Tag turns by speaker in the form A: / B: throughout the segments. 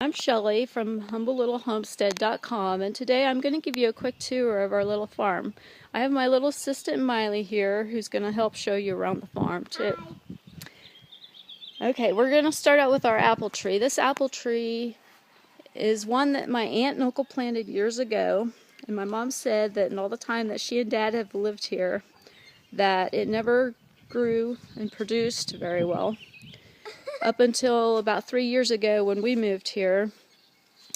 A: I'm Shelly from HumbleLittleHomestead.com, and today I'm going to give you a quick tour of our little farm. I have my little assistant Miley here who's going to help show you around the farm too. Okay, we're going to start out with our apple tree. This apple tree is one that my aunt and uncle planted years ago, and my mom said that in all the time that she and dad have lived here that it never grew and produced very well. Up until about 3 years ago when we moved here,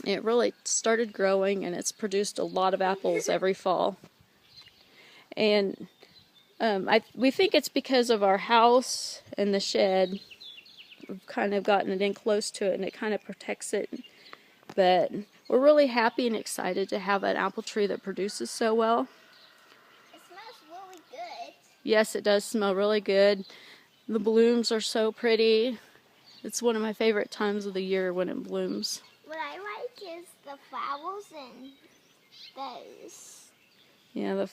A: it really started growing and it's produced a lot of apples every fall. And we think it's because of our house and the shed. We've kind of gotten it in close to it and it kind of protects it. But we're really happy and excited to have an apple tree that produces so well.
B: It smells really good.
A: Yes, it does smell really good. The blooms are so pretty. It's one of my favorite times of the year when it blooms.
B: What I like is the flowers and those.
A: Yeah, the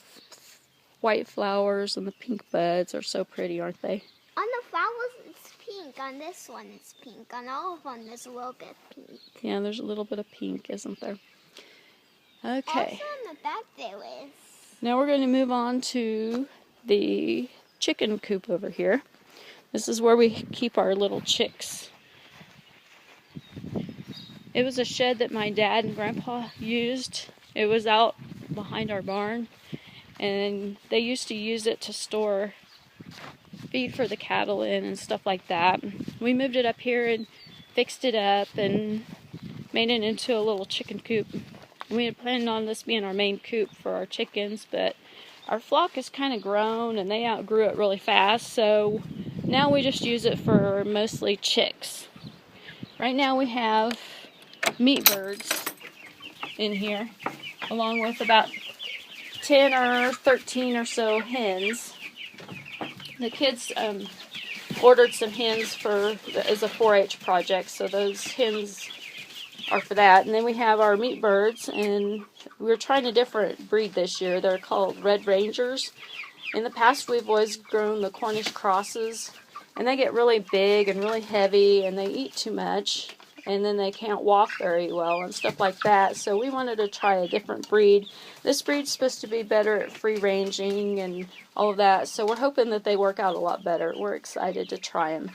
A: white flowers and the pink buds are so pretty, aren't they?
B: On the flowers it's pink. On this one it's pink. On all of them there's a little bit of pink.
A: Yeah, there's a little bit of pink, isn't there? Okay.
B: Also on the back there is.
A: Now we're going to move on to the chicken coop over here. This is where we keep our little chicks. It was a shed that my dad and grandpa used. It was out behind our barn, and they used to use it to store feed for the cattle in and stuff like that. We moved it up here and fixed it up and made it into a little chicken coop. We had planned on this being our main coop for our chickens, but our flock has kind of grown and they outgrew it really fast, so now we just use it for mostly chicks. Right now we have meat birds in here, along with about 10 or 13 or so hens. The kids ordered some hens as a 4-H project, so those hens are for that. And then we have our meat birds, and we're trying a different breed this year. They're called Red Rangers. In the past we've always grown the Cornish crosses, and they get really big and really heavy and they eat too much, and then they can't walk very well and stuff like that. So we wanted to try a different breed. This breed's supposed to be better at free ranging and all of that, so we're hoping that they work out a lot better. We're excited to try them.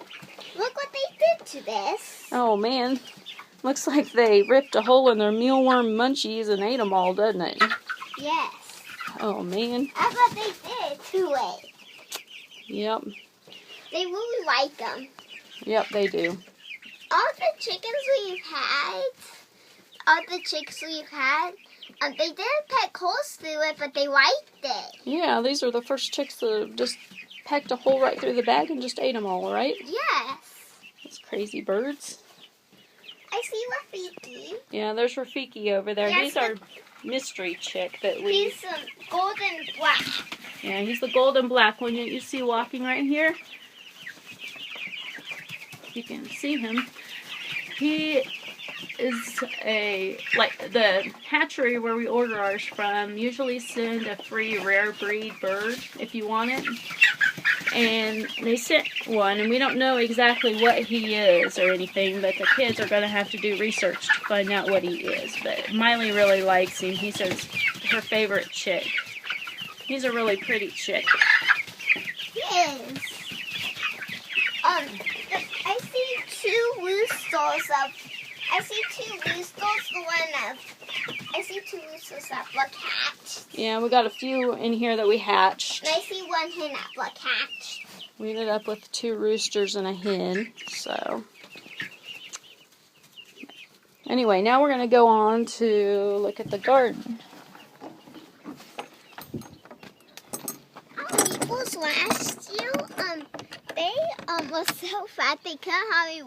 B: Look what they did to this.
A: Oh man, looks like they ripped a hole in their mealworm munchies and ate them all, doesn't it?
B: Yes.
A: Oh man.
B: That's what they did to it.
A: Yep.
B: They really like them.
A: Yep, they do.
B: All the chickens we've had, they didn't peck holes through it, but they liked it.
A: Yeah, these are the first chicks that just pecked a hole right through the bag and just ate them all, right?
B: Yes.
A: Those crazy birds.
B: I see Rafiki.
A: Yeah, there's Rafiki over there.
B: Yes,
A: he's our mystery chick that we...
B: He's golden black.
A: Yeah, he's the golden black one you see walking right here. You can see him. He is the hatchery where we order ours from usually send a free rare breed bird if you want it. And they sent one, and we don't know exactly what he is or anything, but the kids are going to have to do research to find out what he is. But Miley really likes him. He says her favorite chick. He's a really pretty chick.
B: He is. I see two roosters that look hatched.
A: Yeah, we got a few in here that we hatched.
B: And I see one hen that look hatched.
A: We ended up with 2 roosters and a hen, so. Anyway, now we're going to go on to look at the garden.
B: Our meatballs last year, they were so fat they couldn't hardly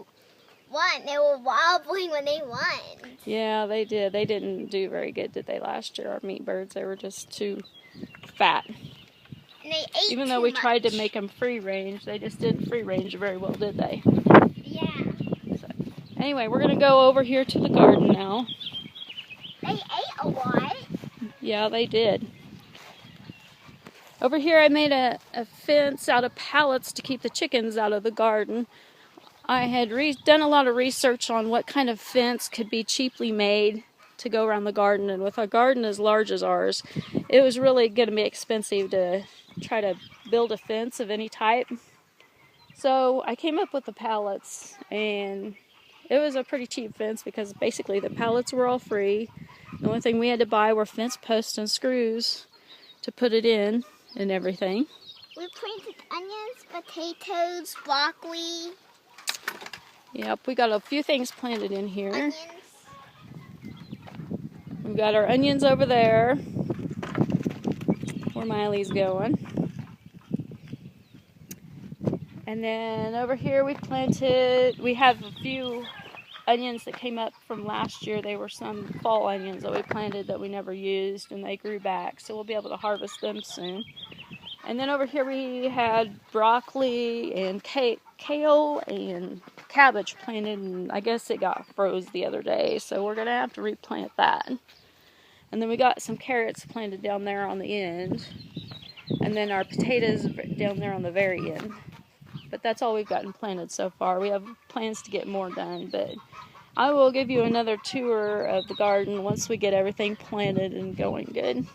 B: won. They were wobbling when they won.
A: Yeah, they did. They didn't do very good, did they, last year, our meat birds? They were just too fat.
B: And they ate
A: Even though we tried to make them free range, they just didn't free range very well, did they?
B: Yeah.
A: So, anyway, we're going to go over here to the garden now.
B: They ate a lot.
A: Yeah, they did. Over here I made a fence out of pallets to keep the chickens out of the garden. I had done a lot of research on what kind of fence could be cheaply made to go around the garden, and with a garden as large as ours, it was really going to be expensive to try to build a fence of any type. So I came up with the pallets, and it was a pretty cheap fence because basically the pallets were all free. The only thing we had to buy were fence posts and screws to put it in and everything.
B: We planted onions, potatoes, broccoli.
A: Yep, we got a few things planted in here.
B: Onions.
A: We've got our onions over there, where Miley's going. And then over here we have a few onions that came up from last year. They were some fall onions that we planted that we never used, and they grew back, so we'll be able to harvest them soon. And then over here we had broccoli and kale and cabbage planted, and I guess it got froze the other day, so we're going to have to replant that. And then we got some carrots planted down there on the end, and then our potatoes down there on the very end. But that's all we've gotten planted so far. We have plans to get more done, but I will give you another tour of the garden once we get everything planted and going good.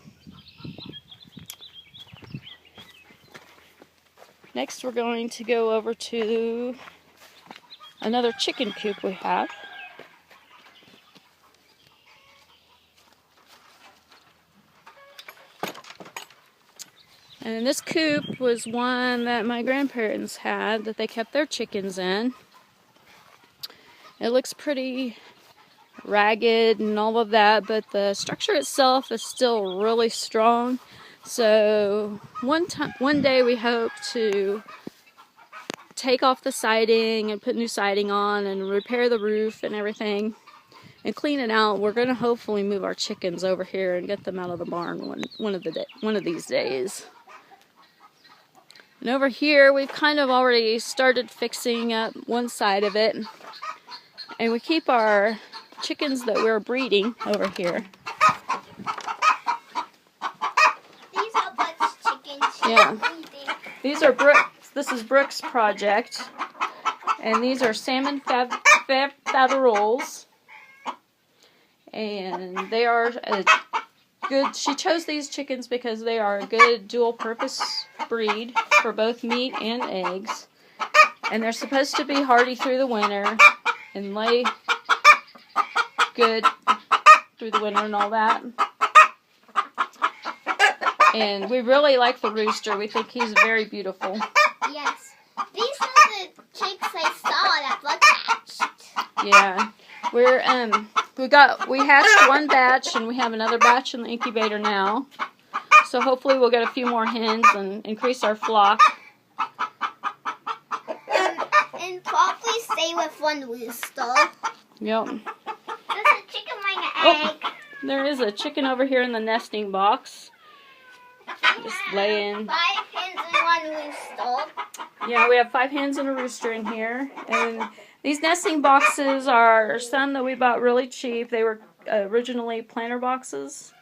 A: Next, we're going to go over to another chicken coop we have. And this coop was one that my grandparents had that they kept their chickens in. It looks pretty ragged and all of that, but the structure itself is still really strong. So one day we hope to take off the siding and put new siding on and repair the roof and everything and clean it out. We're going to hopefully move our chickens over here and get them out of the barn one of these days. And over here we've kind of already started fixing up one side of it, and we keep our chickens that we're breeding over here. Yeah, these are Brooks. This is Brooks' project, and these are salmon fatteroles, and they are a good. She chose these chickens because they are a good dual-purpose breed for both meat and eggs, and they're supposed to be hardy through the winter and lay good through the winter and all that. And we really like the rooster. We think he's very beautiful.
B: Yes. These are the chicks I saw that blood hatched.
A: Yeah. We hatched one batch, and we have another batch in the incubator now. So hopefully we'll get a few more hens and increase our flock.
B: And probably stay with one rooster.
A: Yep.
B: There's a chicken laying an egg.
A: There is a chicken over here in the nesting box. Just laying.
B: 5 hens and 1 rooster.
A: Yeah, we have 5 hens and a rooster in here. And these nesting boxes are some that we bought really cheap. They were originally planter boxes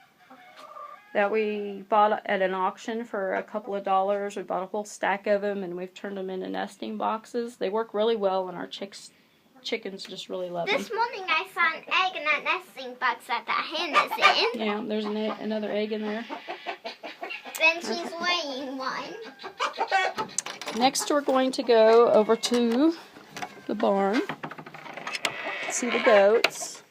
A: that we bought at an auction for a couple of dollars. We bought a whole stack of them, and we've turned them into nesting boxes. They work really well, and our chickens just really love them.
B: This morning I saw an egg in that nesting box that the hen is in.
A: Yeah, there's another egg in there.
B: Then she's laying one.
A: Next, we're going to go over to the barn, see the goats.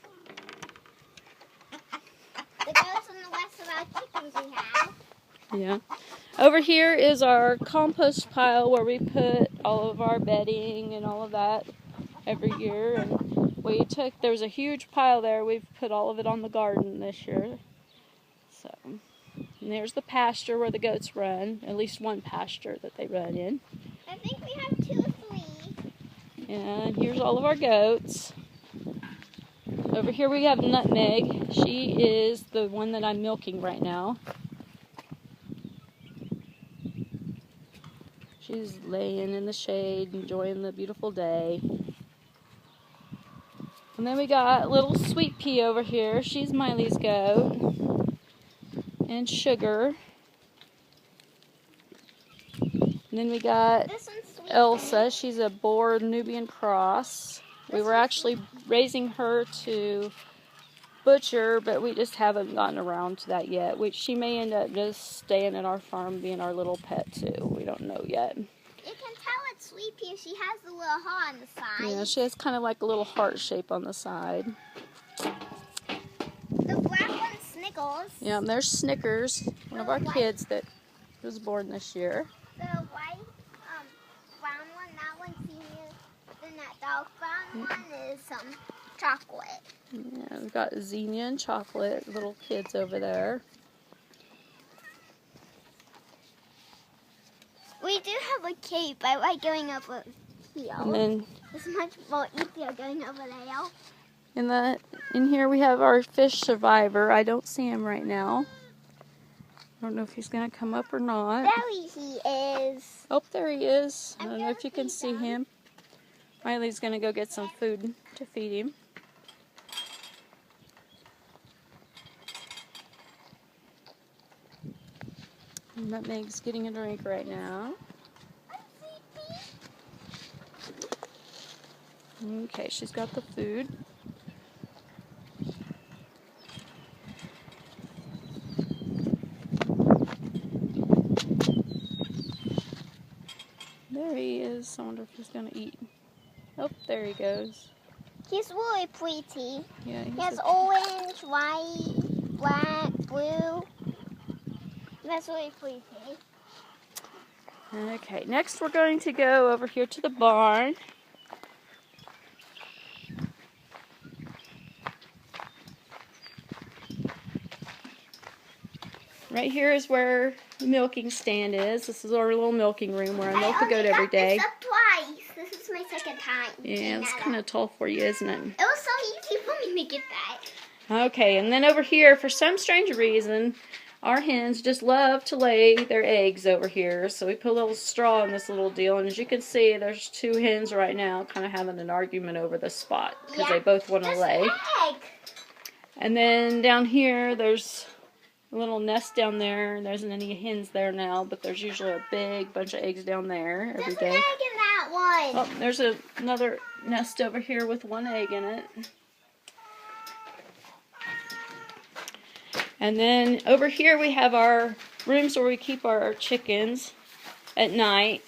B: The goats and the rest of our chickens we have.
A: Yeah. Over here is our compost pile where we put all of our bedding and all of that every year. And there was a huge pile there. We've put all of it on the garden this year. So, and there's the pasture where the goats run, at least one pasture that they run in.
B: I think we have 2 or 3.
A: And here's all of our goats. Over here we have Nutmeg. She is the one that I'm milking right now. She's laying in the shade, enjoying the beautiful day. And then we got little Sweet Pea over here. She's Miley's goat. And Sugar. And then we got...
B: This one's
A: Elsa. She's a Boer Nubian cross. We were actually raising her to butcher, but we just haven't gotten around to that yet. She may end up just staying at our farm, being our little pet too. We don't know yet.
B: You can tell it's sleepy. She has a little heart on the side.
A: Yeah, she has kind of like a little heart shape on the side.
B: The black one's Snickles.
A: Yeah, and there's Snickers, one of our kids that was born this year.
B: The white, brown one, that one's senior. Then that dark brown one is chocolate.
A: Yeah, we've got Xenia and Chocolate, little kids over there.
B: We do have a cape. I like going over here.
A: And then
B: it's much more easier going over there.
A: in here we have our fish survivor. I don't see him right now. I don't know if he's going to come up or not.
B: There he is.
A: Oh, there he is. I don't know if you can see him. Riley's going to go get some food to feed him. Nutmeg's getting a drink right now. Okay, she's got the food. There he is. I wonder if he's going to eat. Oh, there he goes.
B: He's really pretty.
A: Yeah,
B: he has orange, white, black, blue. That's really pretty.
A: Okay, next we're going to go over here to the barn. Right here is where the milking stand is. This is our little milking room where I milk the goat every day.
B: This up twice. This is my second time.
A: Yeah, it's kind of tall for you, isn't it?
B: It was so easy for me to get that.
A: Okay, and then over here, for some strange reason, our hens just love to lay their eggs over here. So we put a little straw in this little deal, and as you can see, there's two hens right now kind of having an argument over the spot because they both want to lay.
B: Egg.
A: And then down here, there's a little nest down there. There isn't any hens there now, but there's usually a big bunch of eggs down there every day.
B: There's an egg in that one.
A: Oh, there's another nest over here with one egg in it. And then over here we have our rooms where we keep our chickens at night.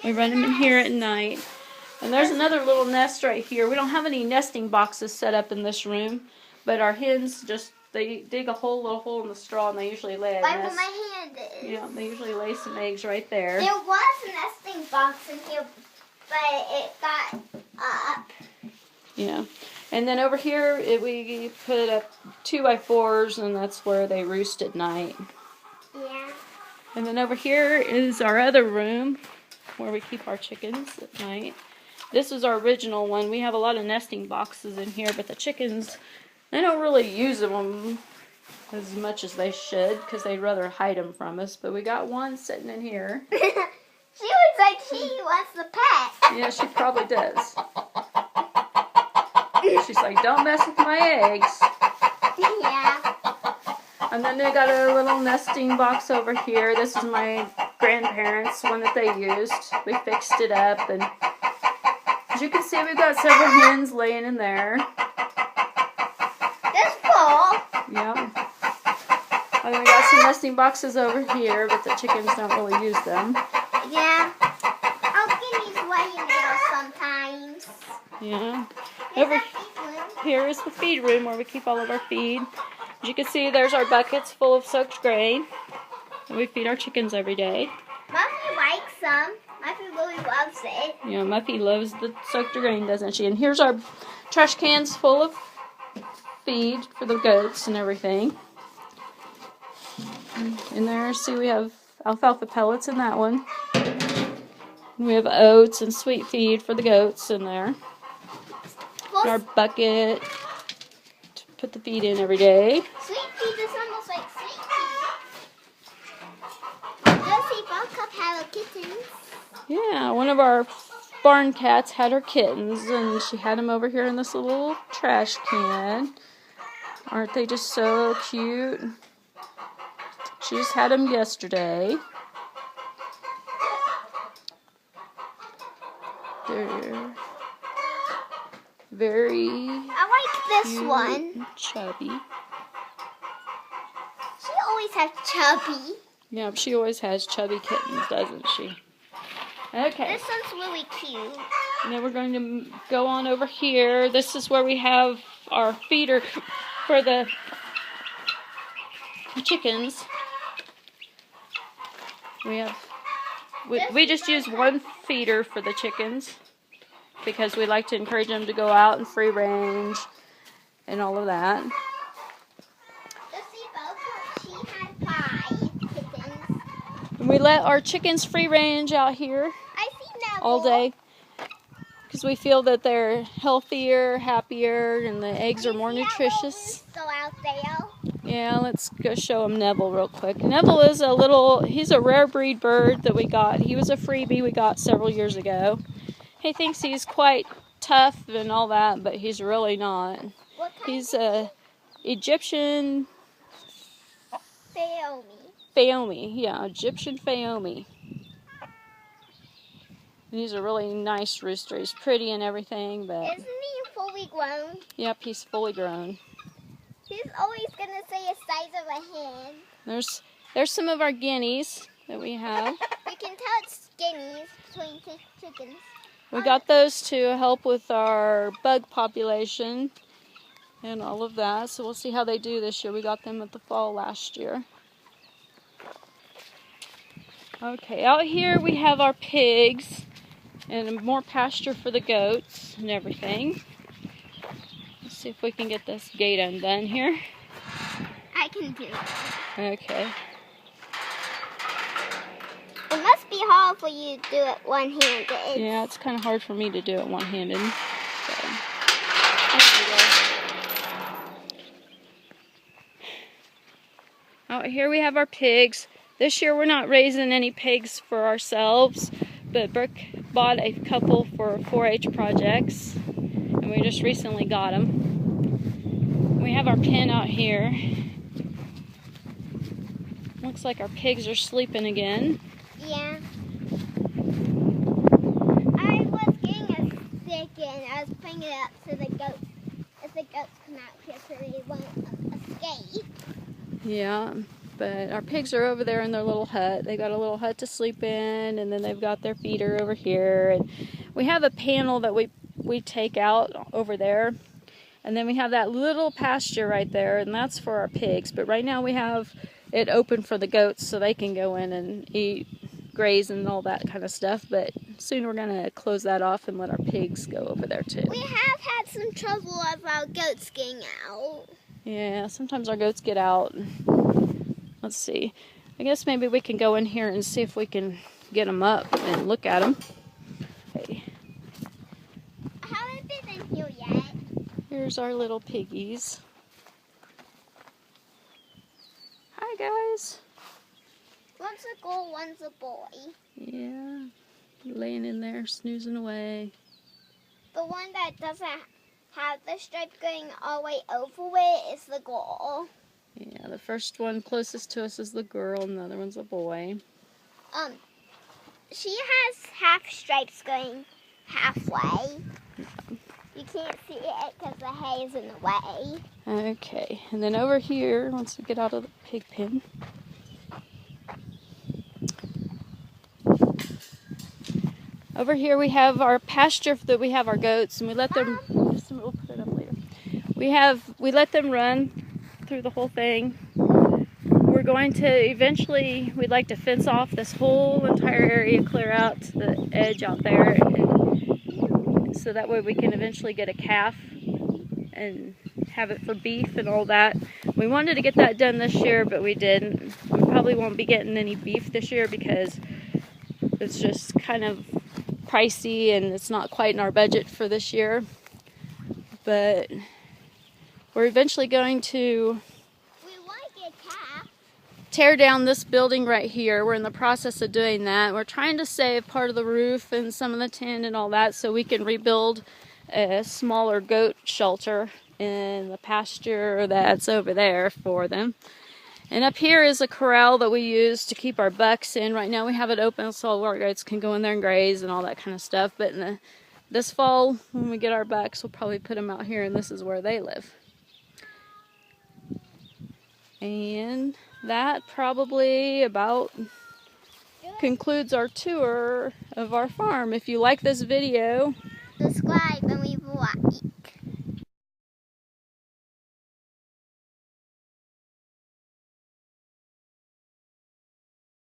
A: We run them in here at night. And there's another little nest right here. We don't have any nesting boxes set up in this room, but our hens they dig a little hole in the straw, and they usually lay a
B: Like
A: nest.
B: where my hand is.
A: Yeah, they usually lay some eggs right there.
B: There was a nesting box in here, but it got up.
A: Yeah. And then over here, we put up 2x4s, and that's where they roost at night.
B: Yeah.
A: And then over here is our other room where we keep our chickens at night. This is our original one. We have a lot of nesting boxes in here, but the chickens, they don't really use them as much as they should because they'd rather hide them from us. But we got one sitting in here.
B: She looks like she wants the pet.
A: Yeah, she probably does. She's like, don't mess with my eggs.
B: Yeah.
A: And then they got a little nesting box over here. This is my grandparents' one that they used. We fixed it up, and as you can see, we've got several hens laying in there.
B: This full.
A: Yep. And then we got some nesting boxes over here, but the chickens don't really use them.
B: Yeah. I'll get these laying there sometimes.
A: Yeah. Over here is the feed room where we keep all of our feed. As you can see, there's our buckets full of soaked grain. And we feed our chickens every day.
B: Muffy likes them. Muffy really loves it.
A: Yeah, Muffy loves the soaked grain, doesn't she? And here's our trash cans full of feed for the goats and everything. In there, see, we have alfalfa pellets in that one. We have oats and sweet feed for the goats in there. And our bucket to put the feed in every day.
B: Sweet feed is almost like sweet feed. Does see Buttercup have a kitten?
A: Yeah, one of our barn cats had her kittens, and she had them over here in this little trash can. Aren't they just so cute? She just had them yesterday. They're very
B: I like this
A: cute
B: one.
A: and chubby.
B: She always has chubby.
A: Yeah, she always has chubby kittens, doesn't she? Okay.
B: This one's really cute.
A: And then we're going to go on over here. This is where we have our feeder for the chickens. We just use one feeder for the chickens because we like to encourage them to go out and free range and all of that.
B: She had 5 chickens.
A: And we let our chickens free range out here
B: I see Neville.
A: all day because we feel that they're healthier, happier, and the eggs are more nutritious.
B: Still out there.
A: Yeah, let's go show him Neville real quick. Neville is he's a rare breed bird that we got. He was a freebie we got several years ago. He thinks he's quite tough and all that, but he's really not. He's a Egyptian Fayoumi. Yeah, Egyptian Fayoumi. And he's a really nice rooster. He's pretty and everything, but...
B: Isn't he fully grown?
A: Yep, he's fully grown.
B: He's always going to say the size of a hen.
A: There's some of our guineas that we have.
B: You can tell it's guineas between chickens.
A: We got those to help with our bug population and all of that. So we'll see how they do this year. We got them at the fall last year. Okay, out here we have our pigs and more pasture for the goats and everything. Let's see if we can get this gate undone here.
B: I can do it.
A: Okay.
B: It must be hard for you to do it one-handed.
A: Yeah, it's kind of hard for me to do it one-handed. So. Out here we have our pigs. This year we're not raising any pigs for ourselves, but Brooke bought a couple for 4-H projects, and we just recently got them. We have our pen out here. Looks like our pigs are sleeping again.
B: Yeah. I was getting a stick and I was putting it up so the goats, if the goats come out here so they won't escape.
A: Yeah, but our pigs are over there in their little hut. They got a little hut to sleep in, and then they've got their feeder over here. And we have a panel that we take out over there. And then we have that little pasture right there, and that's for our pigs. But right now we have it open for the goats so they can go in and eat, graze, and all that kind of stuff. But soon we're going to close that off and let our pigs go over there too.
B: We have had some trouble of our goats getting out.
A: Yeah, sometimes our goats get out. Let's see. I guess maybe we can go in here and see if we can get them up and look at them. Okay.
B: I haven't been in here yet.
A: Here's our little piggies. Hi, guys.
B: One's a girl, one's a boy.
A: Yeah, laying in there, snoozing away.
B: The one that doesn't have the stripe going all the way over it is the girl.
A: Yeah, the first one closest to us is the girl, and the other one's a boy.
B: She has half stripes going halfway. You can't see it because the hay is in the way.
A: Okay, and then over here, once we get out of the pig pen, over here we have our pasture that we have our goats, and we let them. We'll put it up later. We let them run through the whole thing. We're going to eventually. We'd like to fence off this whole entire area, clear out to the edge out there, and so that way we can eventually get a calf and have it for beef and all that. We wanted to get that done this year, but we didn't. We probably won't be getting any beef this year because it's just kind of pricey and it's not quite in our budget for this year. But we're eventually going to tear down this building right here. We're in the process of doing that. We're trying to save part of the roof and some of the tin and all that so we can rebuild a smaller goat shelter in the pasture that's over there for them. And up here is a corral that we use to keep our bucks in. Right now we have it open so all our goats can go in there and graze and all that kind of stuff. But this fall, when we get our bucks, we'll probably put them out here, and this is where they live. And that probably about concludes our tour of our farm. If you like this video,
B: subscribe and leave a like.